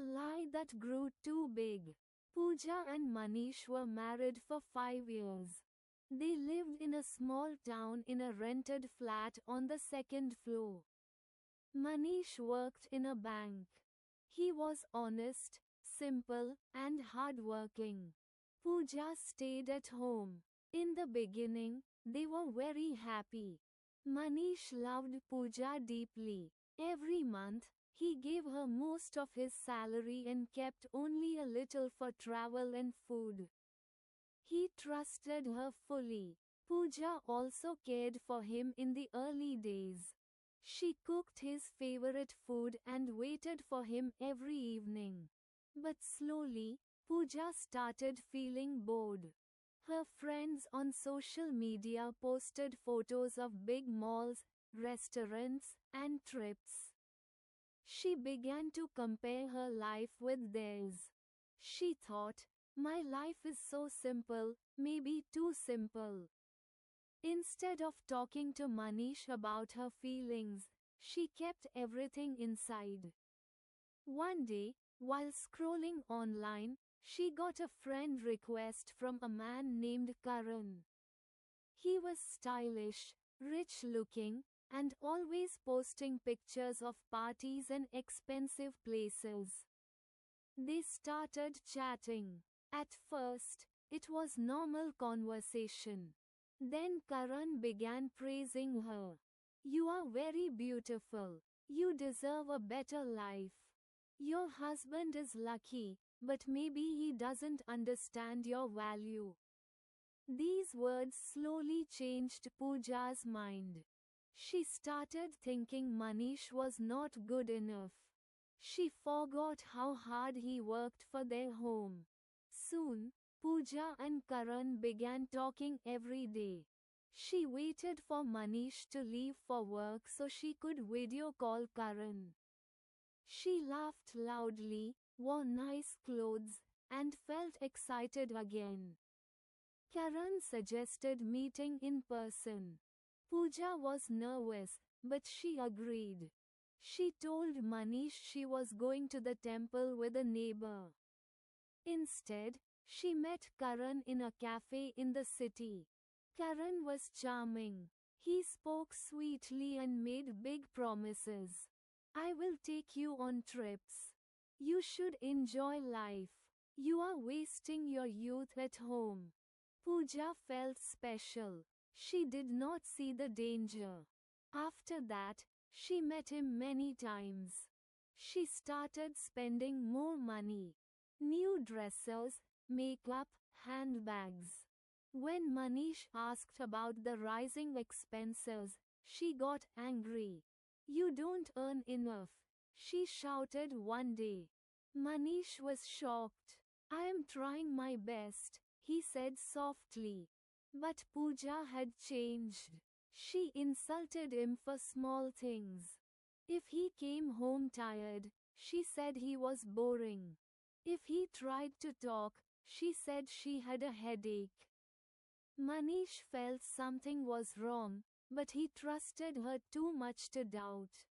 A lie that grew too big. Pooja and Manish were married for 5 years. They lived in a small town in a rented flat on the second floor. Manish worked in a bank. He was honest, simple, and hardworking. Pooja stayed at home. In the beginning, they were very happy. Manish loved Pooja deeply. Every month, he gave her most of his salary and kept only a little for travel and food. He trusted her fully. Pooja also cared for him in the early days. She cooked his favorite food and waited for him every evening. But slowly, Pooja started feeling bored. Her friends on social media posted photos of big malls, restaurants, and trips. She began to compare her life with theirs. She thought, my life is so simple, maybe too simple. Instead of talking to Manish about her feelings, she kept everything inside. One day, while scrolling online, she got a friend request from a man named Karan. He was stylish, rich-looking, and always posting pictures of parties and expensive places. They started chatting. At first, it was normal conversation. Then Karan began praising her. You are very beautiful. You deserve a better life. Your husband is lucky, but maybe he doesn't understand your value. These words slowly changed Pooja's mind. She started thinking Manish was not good enough. She forgot how hard he worked for their home. Soon, Pooja and Karan began talking every day. She waited for Manish to leave for work so she could video call Karan. She laughed loudly, wore nice clothes, and felt excited again. Karan suggested meeting in person. Pooja was nervous, but she agreed. She told Manish she was going to the temple with a neighbor. Instead, she met Karan in a cafe in the city. Karan was charming. He spoke sweetly and made big promises. I will take you on trips. You should enjoy life. You are wasting your youth at home. Pooja felt special. She did not see the danger. After that, she met him many times. She started spending more money. New dresses, makeup, handbags. When Manish asked about the rising expenses, she got angry. You don't earn enough, she shouted one day. Manish was shocked. I am trying my best, he said softly. But Pooja had changed. She insulted him for small things. If he came home tired, she said he was boring. If he tried to talk, she said she had a headache. Manish felt something was wrong, but he trusted her too much to doubt.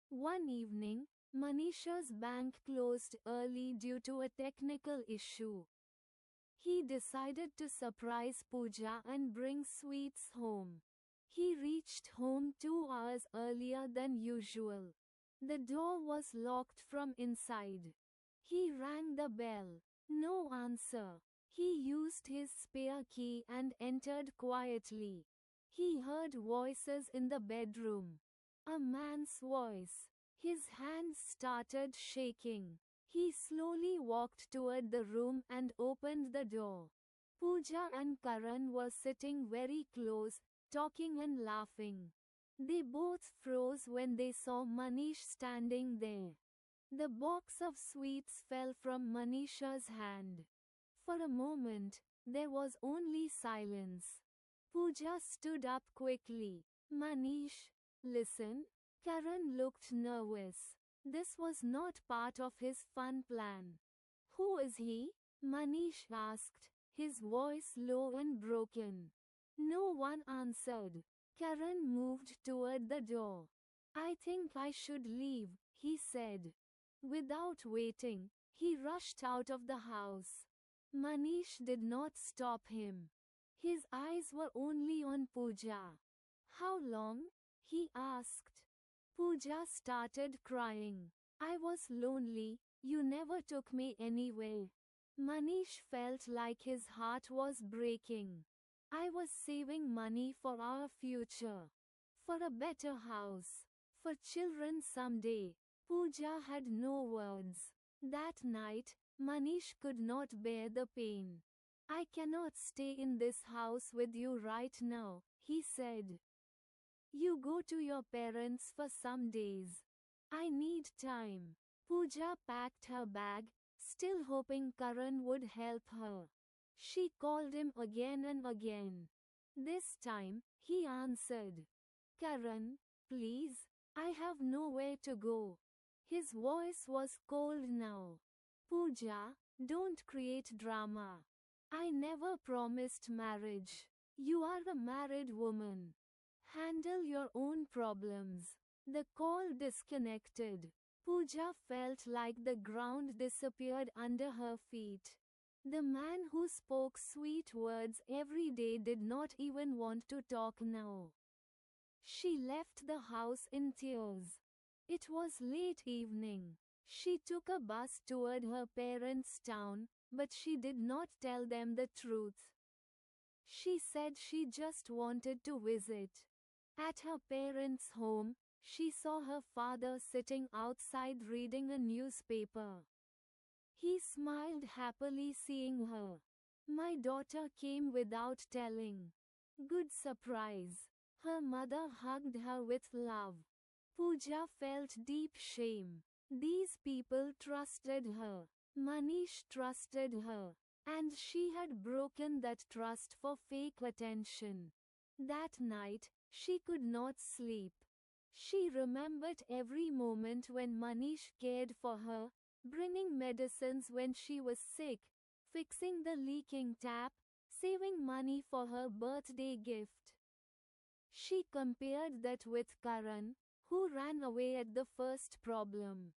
One evening, Manisha's bank closed early due to a technical issue. He decided to surprise Pooja and bring sweets home. He reached home 2 hours earlier than usual. The door was locked from inside. He rang the bell. No answer. He used his spare key and entered quietly. He heard voices in the bedroom. A man's voice. His hands started shaking. He slowly walked toward the room and opened the door. Pooja and Karan were sitting very close, talking and laughing. They both froze when they saw Manish standing there. The box of sweets fell from Manisha's hand. For a moment, there was only silence. Pooja stood up quickly. Manish, listen. Karan looked nervous. This was not part of his fun plan. Who is he? Manish asked, his voice low and broken. No one answered. Karan moved toward the door. I think I should leave, he said. Without waiting, he rushed out of the house. Manish did not stop him. His eyes were only on Pooja. How long? He asked. Pooja started crying. I was lonely, you never took me anywhere. Manish felt like his heart was breaking. I was saving money for our future. For a better house. For children someday. Pooja had no words. That night, Manish could not bear the pain. I cannot stay in this house with you right now, he said. You go to your parents for some days. I need time. Pooja packed her bag, still hoping Karan would help her. She called him again and again. This time, he answered. Karan, please, I have nowhere to go. His voice was cold now. Pooja, don't create drama. I never promised marriage. You are a married woman. Handle your own problems. The call disconnected. Pooja felt like the ground disappeared under her feet. The man who spoke sweet words every day did not even want to talk now. She left the house in tears. It was late evening. She took a bus toward her parents' town, but she did not tell them the truth. She said she just wanted to visit. At her parents' home, she saw her father sitting outside reading a newspaper. He smiled happily seeing her. My daughter came without telling. Good surprise. Her mother hugged her with love. Pooja felt deep shame. These people trusted her. Manish trusted her. And she had broken that trust for fake attention. That night, she could not sleep. She remembered every moment when Manish cared for her, bringing medicines when she was sick, fixing the leaking tap, saving money for her birthday gift. She compared that with Karan, who ran away at the first problem.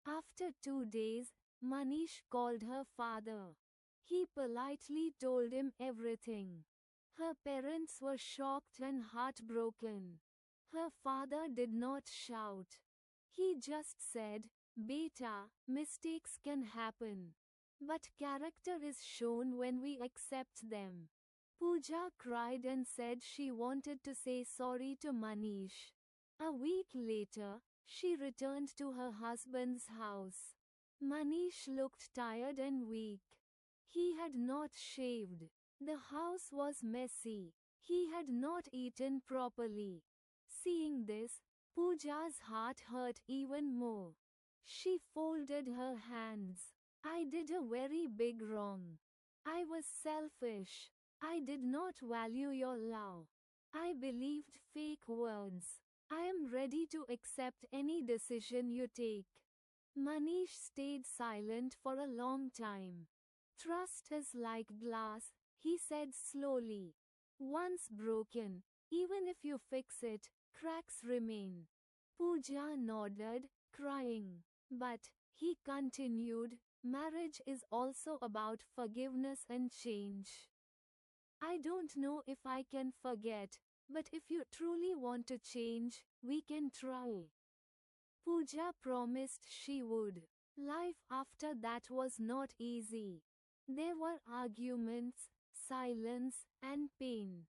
After 2 days, Manish called her father. He politely told him everything. Her parents were shocked and heartbroken. Her father did not shout. He just said, Beta, mistakes can happen. But character is shown when we accept them. Pooja cried and said she wanted to say sorry to Manish. A week later, she returned to her husband's house. Manish looked tired and weak. He had not shaved. The house was messy. He had not eaten properly. Seeing this, Pooja's heart hurt even more. She folded her hands. I did a very big wrong. I was selfish. I did not value your love. I believed fake words. I am ready to accept any decision you take. Manish stayed silent for a long time. Trust is like glass, he said slowly. Once broken, even if you fix it, cracks remain. Pooja nodded, crying. But, he continued, marriage is also about forgiveness and change. I don't know if I can forget, but if you truly want to change, we can try. Pooja promised she would. Life after that was not easy. There were arguments, silence, and pain.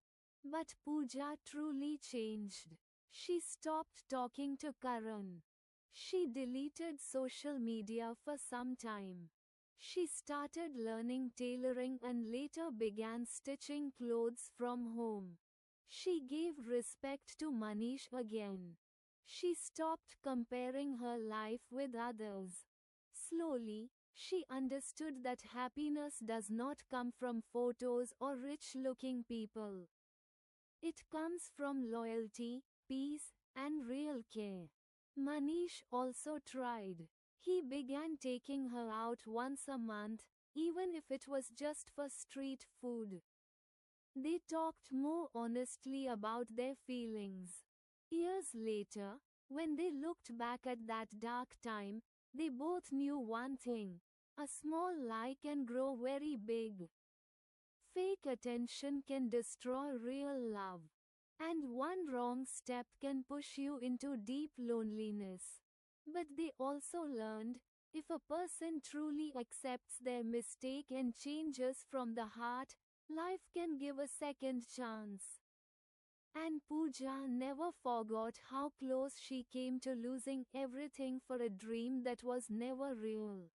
But Pooja truly changed. She stopped talking to Karan. She deleted social media for some time. She started learning tailoring and later began stitching clothes from home. She gave respect to Manish again. She stopped comparing her life with others. Slowly, she understood that happiness does not come from photos or rich-looking people. It comes from loyalty, peace, and real care. Manish also tried. He began taking her out once a month, even if it was just for street food. They talked more honestly about their feelings. Years later, when they looked back at that dark time, They both knew one thing. A small lie can grow very big. Fake attention can destroy real love. And one wrong step can push you into deep loneliness. But they also learned, if a person truly accepts their mistake and changes from the heart, life can give a second chance. And Pooja never forgot how close she came to losing everything for a dream that was never real.